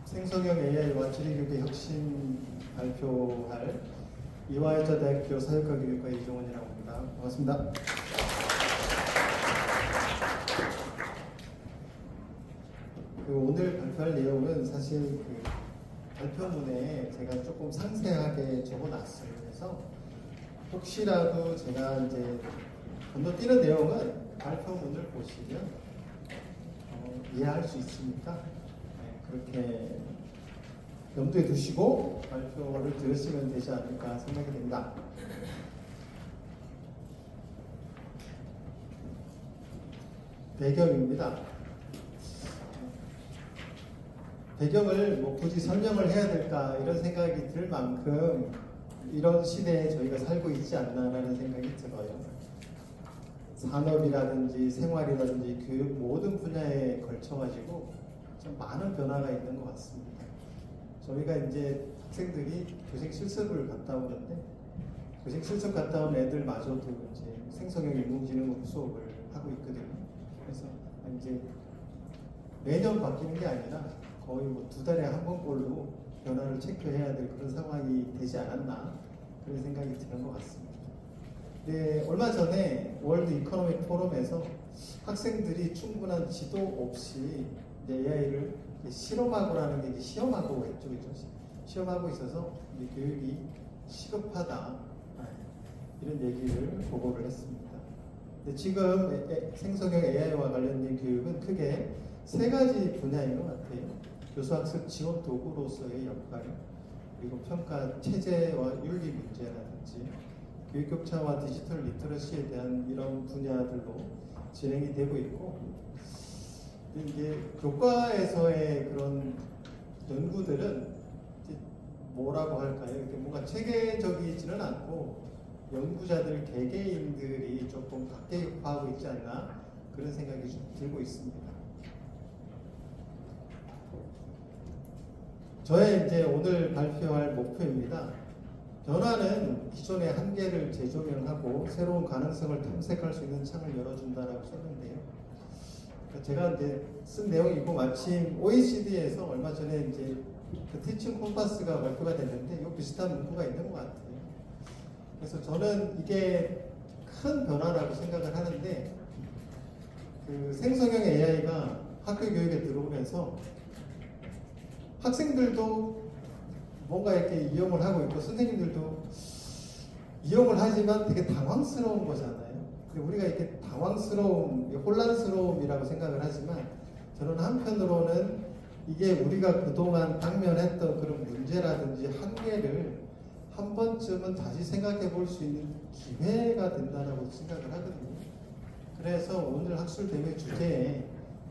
생성형 AI와 지리교육의 혁신 발표할 이화여자대학교 사회과교육과 이종원이라고 합니다. 반갑습니다. 오늘 발표할 내용은 사실 발표문에 제가 조금 상세하게 적어놨어요. 그래서 혹시라도 제가 이제 건너뛰는 내용은 발표문을 보시면 이해할 수 있으니까 그렇게 염두에 두시고 발표를 들으시면 되지 않을까 생각이 됩니다. 배경입니다. 배경을 굳이 설명을 해야 될까 이런 생각이 들 만큼 이런 시대에 저희가 살고 있지 않나라는 생각이 들어요. 산업이라든지 생활이라든지 교육 모든 분야에 걸쳐가지고 좀 많은 변화가 있는 것 같습니다. 저희가 이제 학생들이 교생 실습을 갔다 오는데 교생 실습 갔다 온 애들마저도 이제 생성형 인공지능 수업을 하고 있거든요. 그래서 이제 매년 바뀌는 게 아니라 거의 두 달에 한 번꼴로 변화를 체크해야 될 그런 상황이 되지 않았나 그런 생각이 드는 것 같습니다. 네, 얼마 전에 월드 이코노믹 포럼에서 학생들이 충분한 지도 없이 AI를 실험하고라는 게 시험하고 했죠, 그죠? 시험하고 있어서 교육이 시급하다 이런 얘기를 보고를 했습니다. 지금 생성형 AI와 관련된 교육은 크게 세 가지 분야인 것 같아요. 교수학습 지원 도구로서의 역할, 그리고 평가 체제와 윤리 문제라든지 교육 격차와 디지털 리터러시에 대한 이런 분야들로 진행이 되고 있고, 이게 교과에서의 그런 연구들은 뭐라고 할까요? 이렇게 뭔가 체계적이지는 않고 연구자들 개개인들이 조금 각계육파하고 있지 않나 그런 생각이 좀 들고 있습니다. 저의 이제 오늘 발표할 목표입니다. 변화는 기존의 한계를 재조명하고 새로운 가능성을 탐색할 수 있는 창을 열어준다라고 썼는데요. 제가 이제 쓴 내용이고 마침 OECD에서 얼마 전에 이제 티칭 콤파스가 발표가 됐는데 이 비슷한 문구가 있는 것 같아요. 그래서 저는 이게 큰 변화라고 생각을 하는데 생성형 AI가 학교 교육에 들어오면서 학생들도 뭔가 이렇게 이용을 하고 있고 선생님들도 이용을 하지만 되게 당황스러운 거잖아요. 우리가 이렇게 당황스러움, 혼란스러움이라고 생각을 하지만 저는 한편으로는 이게 우리가 그동안 당면했던 그런 문제라든지 한계를 한 번쯤은 다시 생각해 볼 수 있는 기회가 된다고 생각을 하거든요. 그래서 오늘 학술 대회 주제에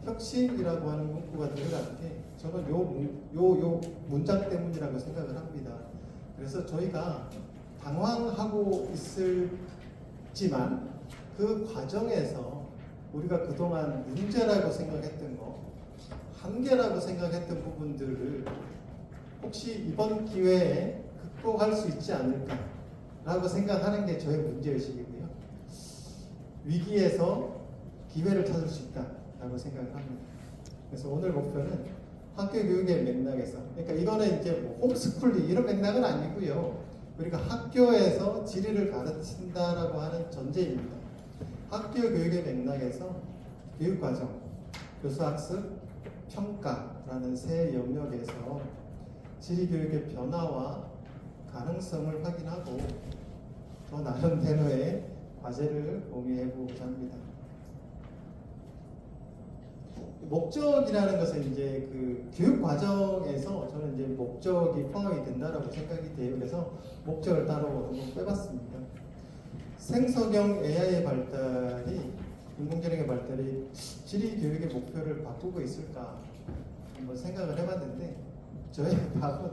혁신이라고 하는 문구가 들어간 게 저는 요 문장 때문이라고 생각을 합니다. 그래서 저희가 당황하고 있을지만 그 과정에서 우리가 그동안 문제라고 생각했던 거, 한계라고 생각했던 부분들을 혹시 이번 기회에 극복할 수 있지 않을까라고 생각하는 게 저의 문제의식이고요. 위기에서 기회를 찾을 수 있다라고 생각을 합니다. 그래서 오늘 목표는 학교 교육의 맥락에서, 그러니까 이거는 이제 홈스쿨링 이런 맥락은 아니고요. 우리가 학교에서 지리를 가르친다라고 하는 전제입니다. 학교 교육의 맥락에서 교육과정, 교수학습, 평가라는 세 영역에서 지리교육의 변화와 가능성을 확인하고 저 나름대로의 과제를 공유해 보고자 합니다. 목적이라는 것은 이제 교육 과정에서 저는 이제 목적이 포함이 된다라고 생각이 돼요. 그래서 목적을 따로 한번 빼봤습니다. 생성형 AI의 발달이, 인공지능의 발달이 지리 교육의 목표를 바꾸고 있을까 한번 생각을 해봤는데 저의 답은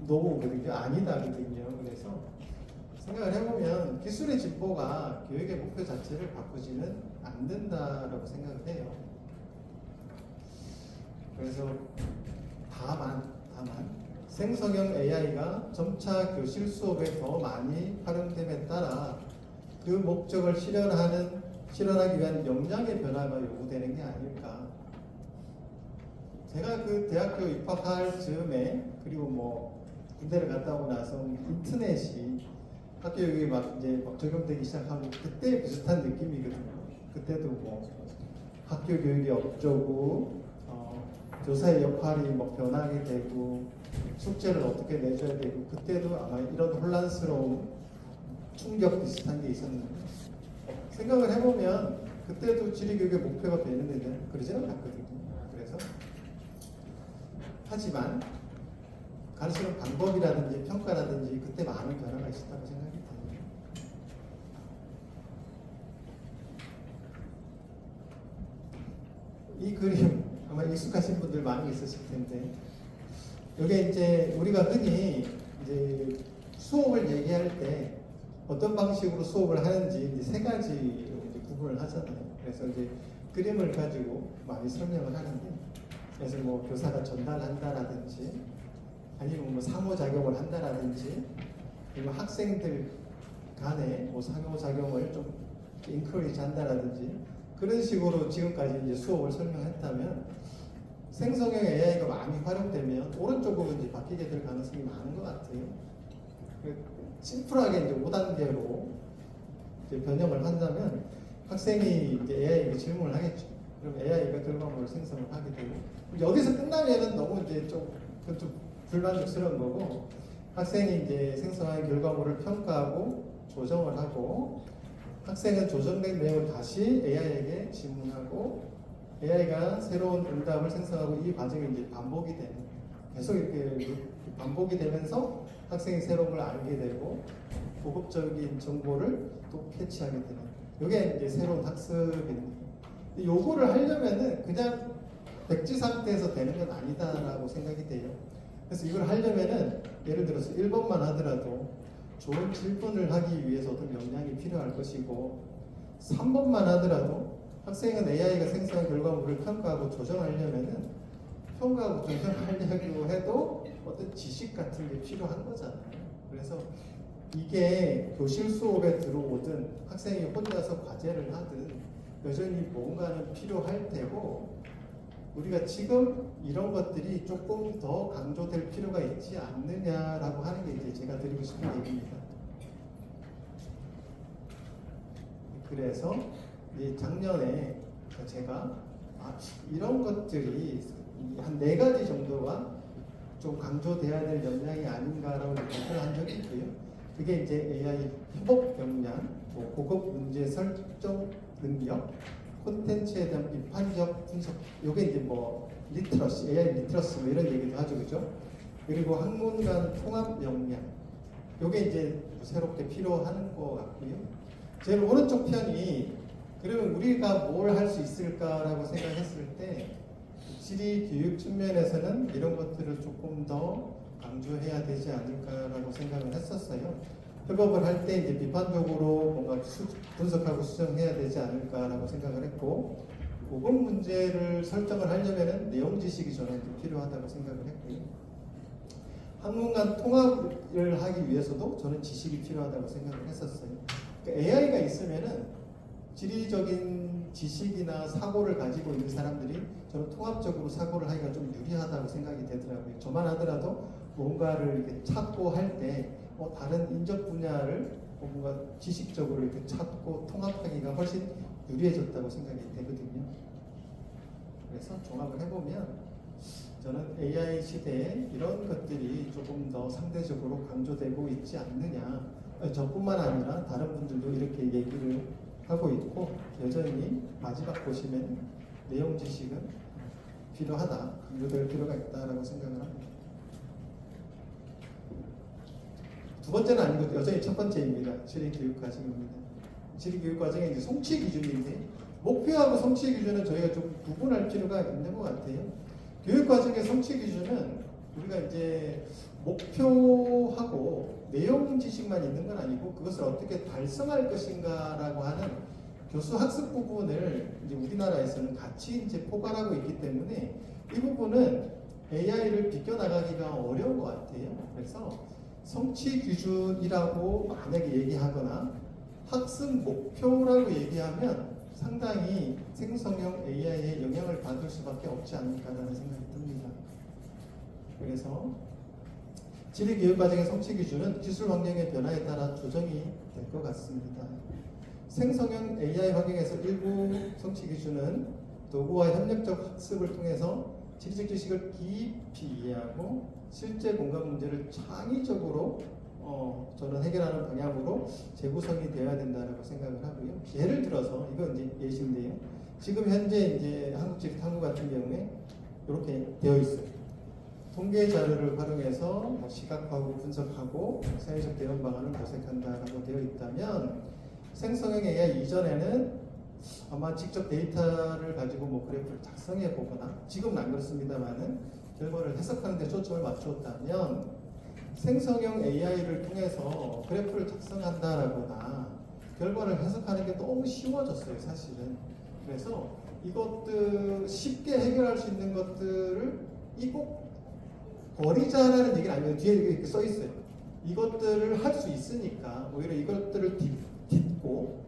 노거든요. 아니다거든요. 그래서 생각을 해보면 기술의 진보가 교육의 목표 자체를 바꾸지는 않는다라고 생각을 해요. 그래서 다만 생성형 AI가 점차 교실 수업에 더 많이 활용됨에 따라 그 목적을 실현하기 위한 역량의 변화가 요구되는 게 아닐까 제가 그 대학교 입학할 즈음에 그리고 뭐 군대를 갔다 오고 나서 인터넷이 학교 교육이 막 이제 막 적용되기 시작하고 그때 비슷한 느낌이거든요. 그때도 뭐 학교 교육이 어쩌고 교사의 역할이 뭐 변하게 되고 숙제를 어떻게 내줘야 되고 그때도 아마 이런 혼란스러운 충격 비슷한 게 있었는데 생각을 해보면 그때도 지리교육의 목표가 되는데 그러지는 않거든요. 그래서 하지만 가르치는 방법이라든지 평가라든지 그때 많은 변화가 있었다고 생각이 듭니다. 이 그림 아마 익숙하신 분들 많이 있으실 텐데 이게 이제 우리가 흔히 이제 수업을 얘기할 때 어떤 방식으로 수업을 하는지 이제 세 가지로 이제 구분을 하잖아요. 그래서 이제 그림을 가지고 많이 설명을 하는데 그래서 뭐 교사가 전달한다라든지 아니면 뭐 상호작용을 한다라든지 그리고 학생들 간에 뭐 상호작용을 좀 인커리지 한다라든지 그런 식으로 지금까지 이제 수업을 설명했다면 생성형 AI가 많이 활용되면 오른쪽으로 이제 바뀌게 될 가능성이 많은 것 같아요. 심플하게 이제 5단계로 이제 변형을 한다면 학생이 이제 AI에게 질문을 하겠죠. 그럼 AI가 결과물을 생성을 하게 되고 여기서 끝나면은 너무 이제 좀 불만족스러운 거고 학생이 이제 생성한 결과물을 평가하고 조정을 하고 학생은 조정된 내용을 다시 AI에게 질문하고 AI가 새로운 응답을 생성하고 이 과정이 이제 반복이 되는 계속 이렇게 반복이 되면서 학생이 새로운 걸 알게 되고 고급적인 정보를 또 캐치하게 되는 이게 이제 새로운 학습입니다. 요거를 하려면은 그냥 백지 상태에서 되는 건 아니다라고 생각이 돼요. 그래서 이걸 하려면은 예를 들어서 1번만 하더라도 좋은 질문을 하기 위해서 어떤 역량이 필요할 것이고 3번만 하더라도 학생은 AI가 생성한 결과물을 평가하고 조정하려면은 평가하고 조정하려고 해도 어떤 지식 같은 게 필요한 거잖아요. 그래서 이게 교실 수업에 들어오든 학생이 혼자서 과제를 하든 여전히 뭔가는 필요할 테고 우리가 지금 이런 것들이 조금 더 강조될 필요가 있지 않느냐라고 하는 게 이제 제가 드리고 싶은 얘기입니다. 그래서 이제 작년에 제가 이런 것들이 한 4가지 정도가 좀 강조돼야 될 역량이 아닌가라고 발표를 한 적이 있고요. 그게 이제 AI 협업 역량, 뭐 고급 문제 설정 능력, 콘텐츠에 대한 비판적 분석, 요게 이제 뭐 리트러시, AI 리트러시 뭐 이런 얘기도 하죠, 그죠? 그리고 학문 간 통합 역량, 요게 이제 새롭게 필요한 것 같고요. 제일 오른쪽 편이 그러면 우리가 뭘 할 수 있을까라고 생각했을 때 지리 교육 측면에서는 이런 것들을 조금 더 강조해야 되지 않을까라고 생각을 했었어요. 협업을 할 때 이제 비판적으로 뭔가 분석하고 수정해야 되지 않을까라고 생각을 했고 고급 문제를 설정을 하려면은 내용 지식이 저는 필요하다고 생각을 했고요. 학문 간 통합을 하기 위해서도 저는 지식이 필요하다고 생각을 했었어요. 그러니까 AI가 있으면은 지리적인 지식이나 사고를 가지고 있는 사람들이 저는 통합적으로 사고를 하기가 좀 유리하다고 생각이 되더라고요. 저만 하더라도 뭔가를 이렇게 찾고 할 때 다른 인적 분야를 뭔가 지식적으로 이렇게 찾고 통합하기가 훨씬 유리해졌다고 생각이 되거든요. 그래서 종합을 해보면 저는 AI 시대에 이런 것들이 조금 더 상대적으로 강조되고 있지 않느냐. 저뿐만 아니라 다른 분들도 이렇게 얘기를 하고 있고 여전히 마지막 보시면 내용 지식은 필요하다, 강조될 필요가 있다라고 생각을 합니다. 두 번째는 아니고 여전히 첫 번째입니다. 지리교육 과정입니다. 지리교육 과정의 이제 성취 기준인데 목표하고 성취 기준은 저희가 좀 구분할 필요가 있는 것 같아요. 교육 과정의 성취 기준은 우리가 이제 목표하고 내용 지식만 있는 건 아니고 그것을 어떻게 달성할 것인가라고 하는 교수 학습 부분을 이제 우리나라에서는 같이 이제 포괄하고 있기 때문에 이 부분은 AI를 비껴나가기가 어려운 것 같아요. 그래서 성취 기준이라고 만약에 얘기하거나 학습 목표라고 얘기하면 상당히 생성형 AI의 영향을 받을 수밖에 없지 않을까라는 생각이 듭니다. 그래서 지리교육과정의 성취 기준은 기술 환경의 변화에 따라 조정이 될 것 같습니다. 생성형 AI 환경에서 일부 성취 기준은 도구와 협력적 학습을 통해서 지리적 지식을 깊이 이해하고 실제 공감 문제를 창의적으로 저는 해결하는 방향으로 재구성이 되어야 된다고 생각을 하고요. 예를 들어서 이건 이제 예시인데요. 지금 현재 이제 한국지리탐구 같은 경우에 이렇게 되어 있어요. 통계 자료를 활용해서 시각화하고 분석하고 사회적 대응 방안을 모색한다라고 되어 있다면 생성형 AI 이전에는 아마 직접 데이터를 가지고 뭐 그래프를 작성해 보거나 지금은 안 그렇습니다만은 결과를 해석하는 데 초점을 맞추었다면 생성형 AI를 통해서 그래프를 작성한다라거나 결과를 해석하는 게 너무 쉬워졌어요, 사실은. 그래서 이것들 쉽게 해결할 수 있는 것들을 꼭 버리자라는 얘기는 아니에요. 뒤에 이렇게 써 있어요. 이것들을 할 수 있으니까 오히려 이것들을 딛고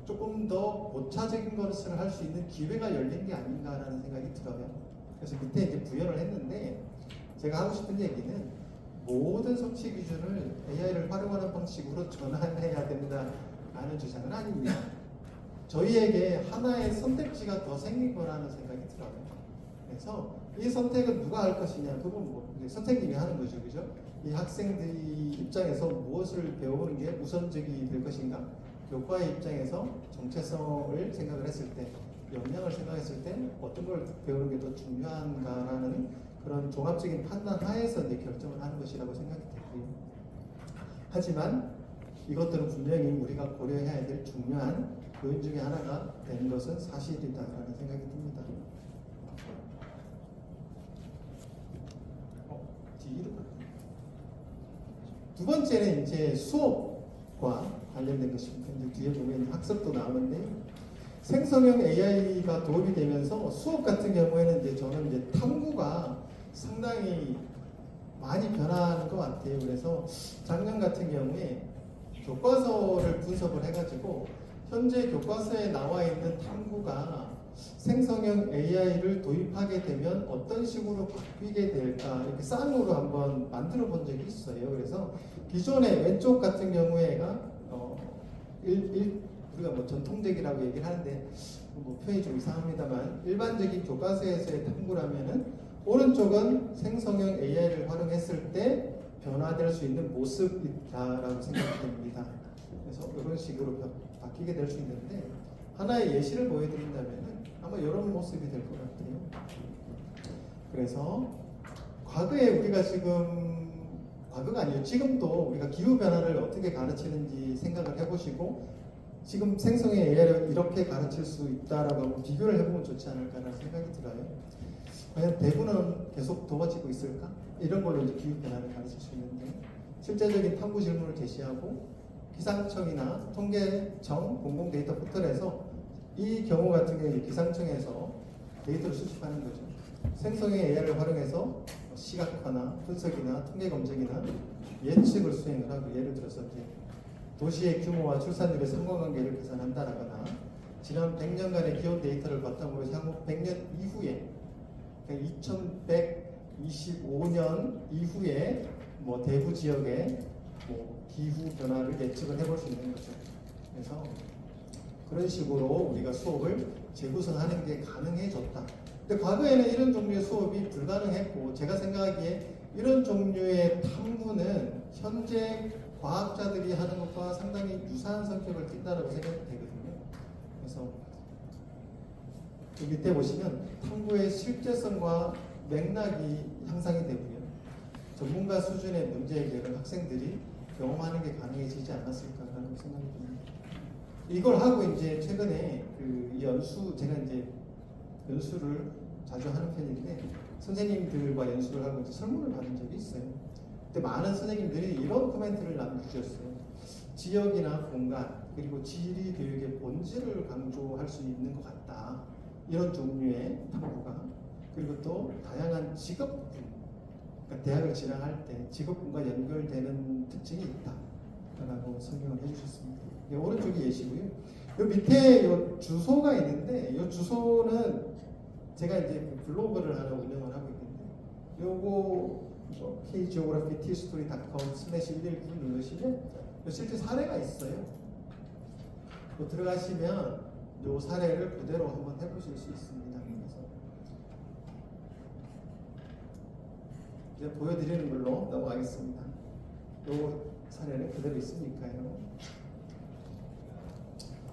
조금 더 고차적인 것을 할 수 있는 기회가 열린 게 아닌가라는 생각이 들어요. 그래서 밑에 이제 부연을 했는데 제가 하고 싶은 얘기는 모든 성취 기준을 AI를 활용하는 방식으로 전환해야 된다라는 주장은 아닙니다. 저희에게 하나의 선택지가 더 생긴 거라는 생각이 들어요. 그래서 이 선택은 누가 할 것이냐, 그건 뭐 선생님이 하는 거죠, 그죠? 이 학생들이 입장에서 무엇을 배우는 게 우선적이 될 것인가? 교과의 입장에서 정체성을 생각을 했을 때, 역량을 생각했을 때 어떤 걸 배우는 게 더 중요한가라는 그런 종합적인 판단 하에서 이제 결정을 하는 것이라고 생각이 되고요. 하지만 이것들은 분명히 우리가 고려해야 될 중요한 요인 중에 하나가 되는 것은 사실이다라는 생각이 듭니다. 두 번째는 이제 수업과 관련된 것입니다. 이제 뒤에 보면 학습도 나오는데 생성형 AI가 도입이 되면서 수업 같은 경우에는 이제 저는 이제 탐구가 상당히 많이 변하는 것 같아요. 그래서 작년 같은 경우에 교과서를 분석을 해가지고 현재 교과서에 나와 있는 탐구가 생성형 AI를 도입하게 되면 어떤 식으로 바뀌게 될까 이렇게 쌍으로 한번 만들어 본 적이 있어요. 그래서 기존의 왼쪽 같은 경우에가 우리가 뭐 전통적이라고 얘기를 하는데 뭐 표현이 좀 이상합니다만 일반적인 교과서에서의 탐구라면은 오른쪽은 생성형 AI를 활용했을 때 변화될 수 있는 모습이다라고 생각이 됩니다. 그래서 이런 식으로 바뀌게 될 수 있는데 하나의 예시를 보여드린다면은 아마 이런 모습이 될 것 같아요. 그래서 과거에 우리가 과거가 아니에요. 지금도 우리가 기후 변화를 어떻게 가르치는지 생각을 해보시고 지금 생성형 AI를 이렇게 가르칠 수 있다라고 비교를 해보면 좋지 않을까라는 생각이 들어요. 과연 대부는 계속 도와지고 있을까? 이런 걸로 이제 기후 변화를 가르칠 수 있는데 실제적인 탐구 질문을 제시하고 기상청이나 통계청 공공 데이터 포털에서 이 경우 같은 경우에 기상청에서 데이터를 수집하는 거죠. 생성형 AI를 활용해서 시각화나 분석이나 통계 검증이나 예측을 수행을 하고 예를 들어서 이제 도시의 규모와 출산율의 상관관계를 계산한다라거나 지난 100년간의 기온 데이터를 바탕으로 향후 100년 이후에 그러니까 2125년 이후에 뭐 대부 지역의 뭐 기후 변화를 예측을 해볼 수 있는 거죠. 그래서 그런 식으로 우리가 수업을 재구성하는 게 가능해졌다. 근데 과거에는 이런 종류의 수업이 불가능했고 제가 생각하기에 이런 종류의 탐구는 현재 과학자들이 하는 것과 상당히 유사한 성격을 띈다고 생각이 되거든요. 그래서 여기 밑에 보시면 탐구의 실제성과 맥락이 향상이 되고요. 전문가 수준의 문제 해결을 학생들이 경험하는 게 가능해지지 않았을까라는 생각이 듭니다. 이걸 하고 이제 최근에 제가 이제 연수를 자주 하는 편인데 선생님들과 연수를 하고 이제 설문을 받은 적이 있어요. 근데 많은 선생님들이 이런 코멘트를 남겨주셨어요. 지역이나 공간 그리고 지리 교육의 본질을 강조할 수 있는 것 같다. 이런 종류의 탐구가 그리고 또 다양한 직업군 그러니까 대학을 진학할 때 직업군과 연결되는 특징이 있다라고 설명을 해주셨습니다. 오른쪽이 예시고요. 요 밑에 요 주소가 있는데 요 주소는 제가 이제 블로그를 하나 운영을 하고 있는데 요거 kgeographytstory.com/119 누르시면 요 실제 사례가 있어요. 또 들어가시면 요 사례를 그대로 한번 해보실 수 있습니다. 그래서 이제 보여드리는 걸로 넘어가겠습니다. 요 사례는 그대로 있으니까요.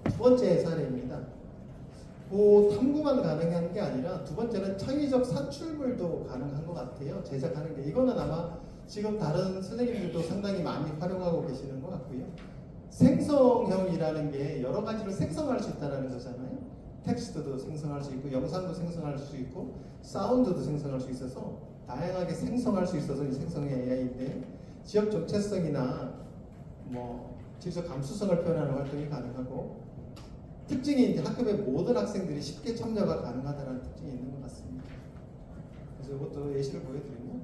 두 번째 사례입니다. 탐구만 가능한 게 아니라 두 번째는 창의적 산출물도 가능한 것 같아요. 제작하는 게 이거는 아마 지금 다른 선생님들도 상당히 많이 활용하고 계시는 것 같고요. 생성형이라는 게 여러 가지를 생성할 수 있다는 거잖아요. 텍스트도 생성할 수 있고 영상도 생성할 수 있고 사운드도 생성할 수 있어서 다양하게 생성할 수 있어서 이 생성형 AI인데 지역 정체성이나 뭐 지적 감수성을 표현하는 활동이 가능하고 특징이 이제 학급의 모든 학생들이 쉽게 참여가 가능하다는 특징이 있는 것 같습니다. 그래서 이것도 예시를 보여드리면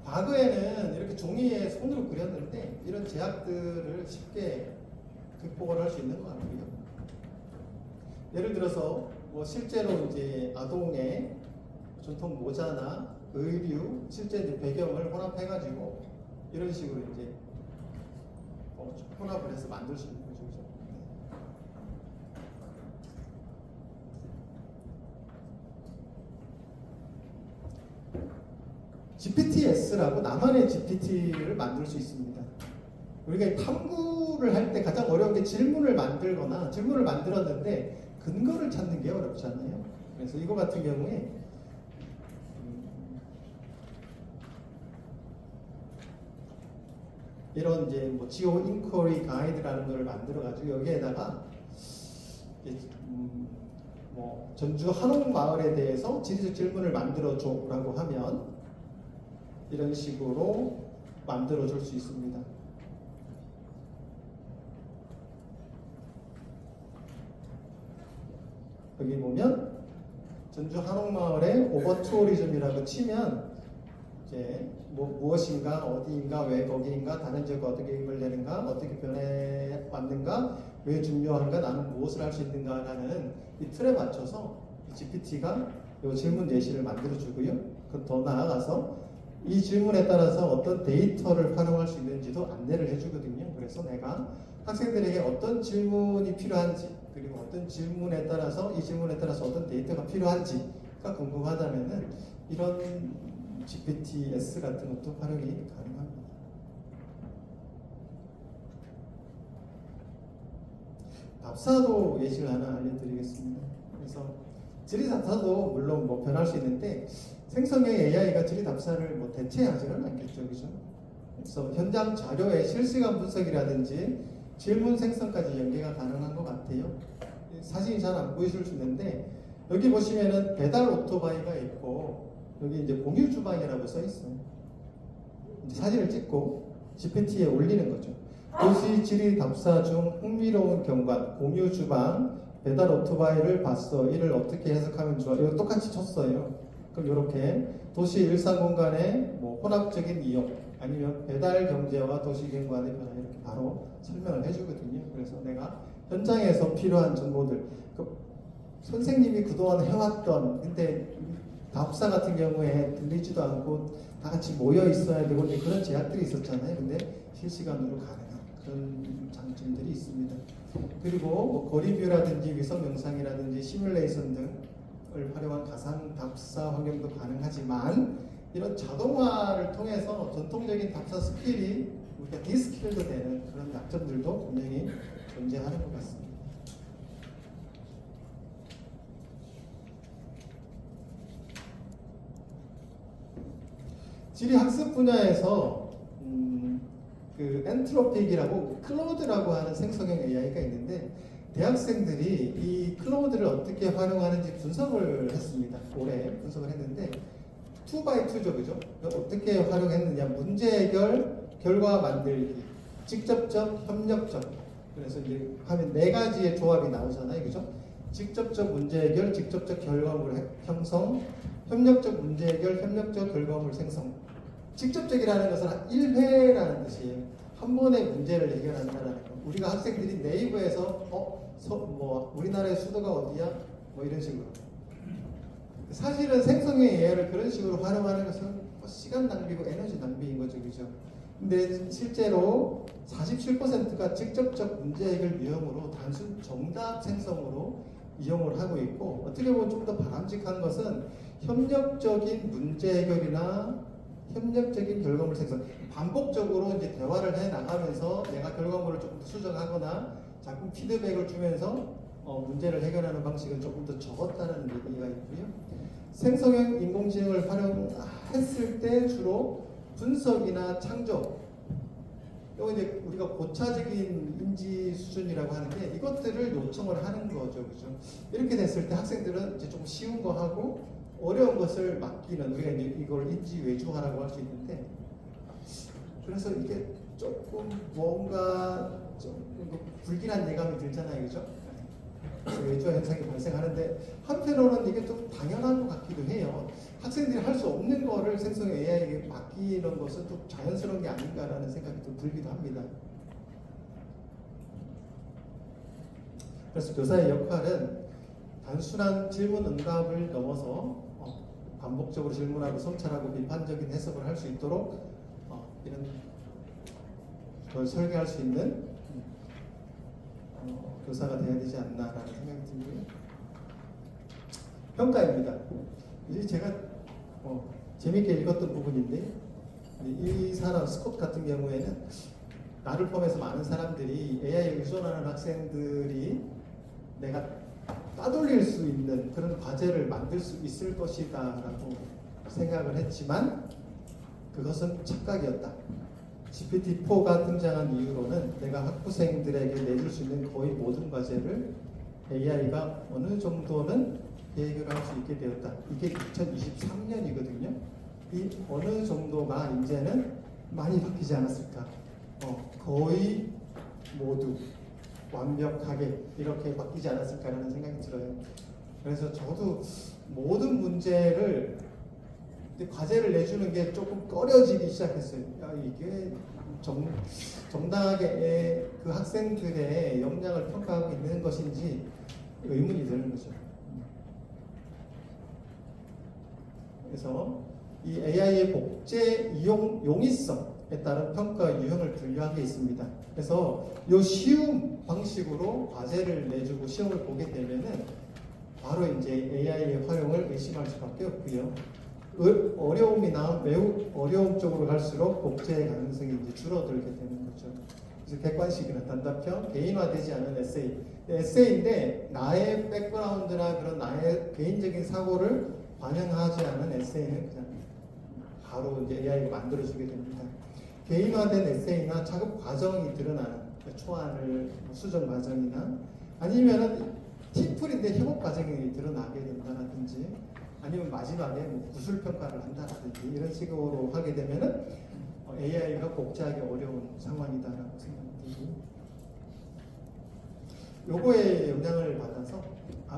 과거에는 이렇게 종이에 손으로 그렸는데 이런 제약들을 쉽게 극복을 할 수 있는 것 같고요. 예를 들어서 뭐 실제로 이제 아동의 전통 모자나 의류 실제 이제 배경을 혼합해가지고 이런 식으로 이제 혼합을 해서 만들 수 있는 거죠. GPTS라고 나만의 GPT를 만들 수 있습니다. 우리가 탐구를 할 때 가장 어려운 게 질문을 만들거나 질문을 만들었는데 근거를 찾는 게 어렵잖아요. 그래서 이거 같은 경우에 이런 이제 뭐 지오 인쿼리 가이드라는 걸 만들어 가지고 여기에다가 뭐 전주 한옥 마을에 대해서 지리적 질문을 만들어 줘라고 하면 이런 식으로 만들어 줄 수 있습니다. 여기 보면 전주 한옥마을의 오버투어리즘이라고 치면 이제 뭐 무엇인가 어디인가 왜 거기인가 다른 지역과 어떻게 연결되는가 어떻게 변해 왔는가 왜 중요한가 나는 무엇을 할 수 있는가라는 이 틀에 맞춰서 GPT가 이 질문 예시를 만들어 주고요. 더 나아가서 이 질문에 따라서 어떤 데이터를 활용할 수 있는지도 안내를 해주거든요. 그래서 내가 학생들에게 어떤 질문이 필요한지 그리고 어떤 질문에 따라서 이 질문에 따라서 어떤 데이터가 필요한지가 궁금하다면은 이런 GPTS 같은 것도 활용이 가능합니다. 답사도 예시를 하나 알려드리겠습니다. 그래서 지리답사도 물론 뭐 변할 수 있는데 생성형 AI가 지리답사를 뭐 대체하지는 않겠죠, 그죠? 그래서 현장 자료의 실시간 분석이라든지 질문 생성까지 연계가 가능한 것 같아요. 사진이 잘 안 보이실 수 있는데 여기 보시면은 배달 오토바이가 있고 여기 이제 공유 주방이라고 써 있어요. 이제 사진을 찍고 GPT에 올리는 거죠. 도시 지리 답사 중 흥미로운 경관, 공유 주방, 배달 오토바이를 봤어. 이를 어떻게 해석하면 좋아? 이거 똑같이 쳤어요. 그럼 이렇게 도시 일상 공간의 뭐 혼합적인 이용 아니면 배달 경제와 도시 경관의 변화 이렇게 바로 설명을 해주거든요. 그래서 내가 현장에서 필요한 정보들, 선생님이 그동안 해왔던 근데 답사 같은 경우에 들리지도 않고 다 같이 모여 있어야 되고 그런 제약들이 있었잖아요. 근데 실시간으로 가능한 그런 장점들이 있습니다. 그리고 뭐 거리뷰라든지 위성 영상이라든지 시뮬레이션 등을 활용한 가상 답사 환경도 가능하지만 이런 자동화를 통해서 전통적인 답사 스킬이 우리가 디스킬도 되는 그런 약점들도 분명히 존재하는 것 같습니다. 지리 학습 분야에서 그 엔트로픽이라고 클로드라고 하는 생성형 AI가 있는데 대학생들이 이 클로드를 어떻게 활용하는지 분석을 했습니다. 올해 분석을 했는데 2x2죠, 그죠? 어떻게 활용했느냐? 문제 해결, 결과 만들기, 직접적, 협력적. 그래서 이제 하면 네 가지의 조합이 나오잖아요, 그죠? 직접적 문제 해결, 직접적 결과물 형성, 협력적 문제 해결, 협력적 결과물 생성. 직접적이라는 것은 1회라는 뜻이에요. 한 번의 문제를 해결한다는 거. 우리가 학생들이 네이버에서 뭐 우리나라의 수도가 어디야? 뭐 이런 식으로. 사실은 생성형 AI를 그런 식으로 활용하는 것은 시간 낭비고 에너지 낭비인 거죠, 그죠? 근데 실제로 47%가 직접적 문제 해결 유형으로 단순 정답 생성으로 이용을 하고 있고, 어떻게 보면 좀 더 바람직한 것은 협력적인 문제 해결이나 협력적인 결과물 생성, 반복적으로 이제 대화를 해 나가면서 내가 결과물을 조금 더 수정하거나 자꾸 피드백을 주면서 문제를 해결하는 방식은 조금 더 적었다는 얘기가 있고요. 생성형 인공지능을 활용했을 때 주로 분석이나 창조, 이거 이제 우리가 고차적인 인지 수준이라고 하는데 이것들을 요청을 하는 거죠, 그죠? 이렇게 됐을 때 학생들은 이제 좀 쉬운 거 하고 어려운 것을 맡기는, 우리가 이제 이걸 인지 외주화라고 할 수 있는데, 그래서 이게 조금 뭔가 좀 불길한 예감이 들잖아요, 그죠? 외주화 현상이 발생하는데 한편으로는 이게 좀 당연한 것 같기도 해요. 학생들이 할 수 없는 거를 생성 AI에게 맡기는 것은 좀 자연스러운 게 아닌가라는 생각이 좀 들기도 합니다. 그래서 교사의 역할은 단순한 질문 응답을 넘어서 반복적으로 질문하고 성찰하고 비판적인 해석을 할 수 있도록 이런 걸 설계할 수 있는 교사가 돼야 되지 않나라는 생각이 들고요. 평가입니다. 이제 제가 재밌게 읽었던 부분인데, 이 사람 스콧 같은 경우에는 나를 포함해서 많은 사람들이 AI에 의존하는 학생들이 내가 따돌릴 수 있는 그런 과제를 만들 수 있을 것이다 라고 생각을 했지만 그것은 착각이었다. GPT-4가 등장한 이후로는 내가 학부생들에게 내줄 수 있는 거의 모든 과제를 AI가 어느 정도는 해결할 수 있게 되었다. 이게 2023년이거든요. 이 어느 정도가 이제는 많이 바뀌지 않았을까? 거의 모두 완벽하게 이렇게 바뀌지 않았을까라는 생각이 들어요. 그래서 저도 모든 문제를 과제를 내주는 게 조금 꺼려지기 시작했어요. 이게 정당하게 그 학생들의 역량을 평가하고 있는 것인지 의문이 드는 거죠. 그래서 이 AI의 복제 이용 용이성에 따른 평가 유형을 분류한 게 있습니다. 그래서 이 쉬운 방식으로 과제를 내주고 시험을 보게 되면은 바로 이제 AI의 활용을 의심할 수밖에 없고요. 어려움이나 매우 어려움 쪽으로 갈수록 복제의 가능성이 이제 줄어들게 되는 거죠. 그래서 객관식이나 단답형, 개인화되지 않은 에세이. 에세이인데 나의 백그라운드나 그런 나의 개인적인 사고를 반영하지 않은 에세이는 그냥 바로 이제 AI가 만들어주게 됩니다. 개인화된 에세이나 작업 과정이 드러나는 초안을 수정 과정이나 아니면은 팀플인데 협업 과정이 드러나게 된다든지 아니면 마지막에 뭐 구술 평가를 한다든지 이런 식으로 하게 되면은 AI가 복제하기 어려운 상황이다라고 생각되고, 요거에 영향을 받아서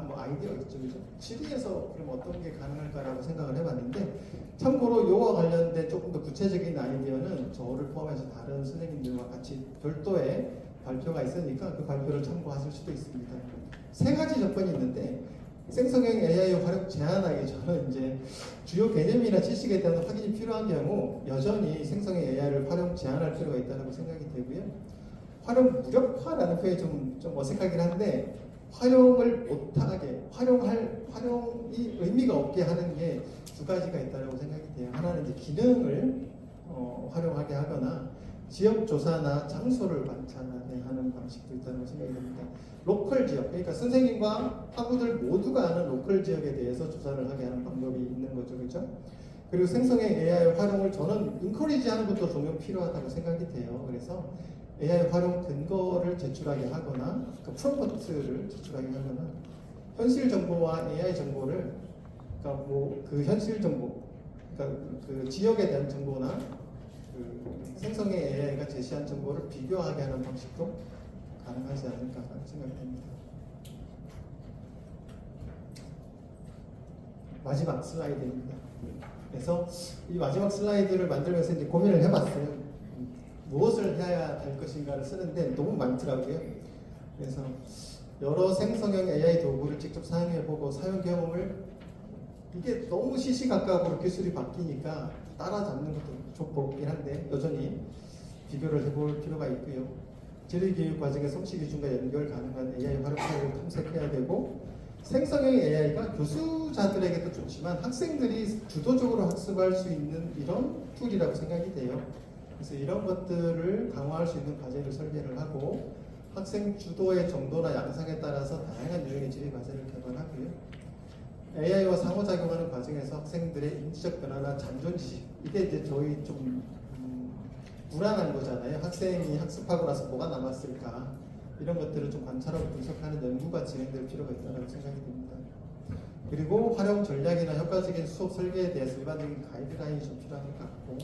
뭐 아이디어 있죠, 그죠? 취리에서 그럼 어떤 게 가능할까라고 생각을 해봤는데, 참고로 요와 관련된 조금 더 구체적인 아이디어는 저를 포함해서 다른 선생님들과 같이 별도의 발표가 있으니까 그 발표를 참고하실 수도 있습니다. 세 가지 접근이 있는데, 생성형 AI 활용 제한하기 전에 이제 주요 개념이나 지식에 대한 확인이 필요한 경우 여전히 생성형 AI를 활용 제한할 필요가 있다고 생각이 되고요. 활용 무력화라는 표현이 좀 어색하긴 한데, 활용을 못하게, 활용이 의미가 없게 하는 게 두 가지가 있다고 생각이 돼요. 하나는 이제 기능을 활용하게 하거나 지역 조사나 장소를 관찰하게 하는 방식도 있다고 생각이 됩니다. 로컬 지역, 그러니까 선생님과 학우들 모두가 아는 로컬 지역에 대해서 조사를 하게 하는 방법이 있는 거죠, 그렇죠? 그리고 생성형 AI 활용을 저는 인커리지하는 것도 종종 필요하다고 생각이 돼요. 그래서 AI 활용 근거를 제출하게 하거나 그 프롬프트를 제출하게 하거나 현실 정보와 AI 정보를, 그러니까 뭐 그 현실 정보, 그러니까 그 지역에 대한 정보나 그 생성형 AI가 제시한 정보를 비교하게 하는 방식도 가능하지 않을까 생각됩니다. 마지막 슬라이드입니다. 그래서 이 마지막 슬라이드를 만들면서 이제 고민을 해봤어요. 무엇을 해야 될 것인가를 쓰는데 너무 많더라고요. 그래서 여러 생성형 AI 도구를 직접 사용해보고 사용 경험을 이게 너무 시시각각으로 기술이 바뀌니까 따라잡는 것도 좋긴 한데 여전히 비교를 해볼 필요가 있고요. 지리교육 과정의 성취 기준과 연결 가능한 AI 활용도를 탐색해야 되고 생성형 AI가 교수자들에게도 좋지만 학생들이 주도적으로 학습할 수 있는 이런 툴이라고 생각이 돼요. 그래서 이런 것들을 강화할 수 있는 과제를 설계를 하고 학생 주도의 정도나 양상에 따라서 다양한 유형의 지리 과제를 개발하고요. AI와 상호작용하는 과정에서 학생들의 인지적 변화나 잠존지 이게 이제 저희 좀 불안한 거잖아요. 학생이 학습하고 나서 뭐가 남았을까 이런 것들을 좀 관찰하고 분석하는 연구가 진행될 필요가 있다고 생각이 듭니다. 그리고 활용 전략이나 효과적인 수업 설계에 대해서 일반적인 가이드라인이 좀 필요한 것 같고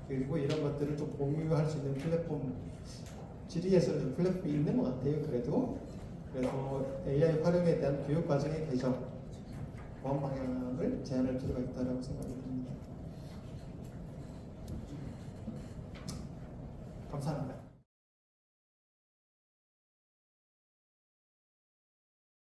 그리고 이런 것들을 좀 공유할 수 있는 플랫폼 지리에서는 좀 플랫폼이 있는 것 같아요. 그래서 AI 활용에 대한 교육 과정의 개정 보완 방향을 제안할 필요가 있다고 생각이 듭니다. 감사합니다.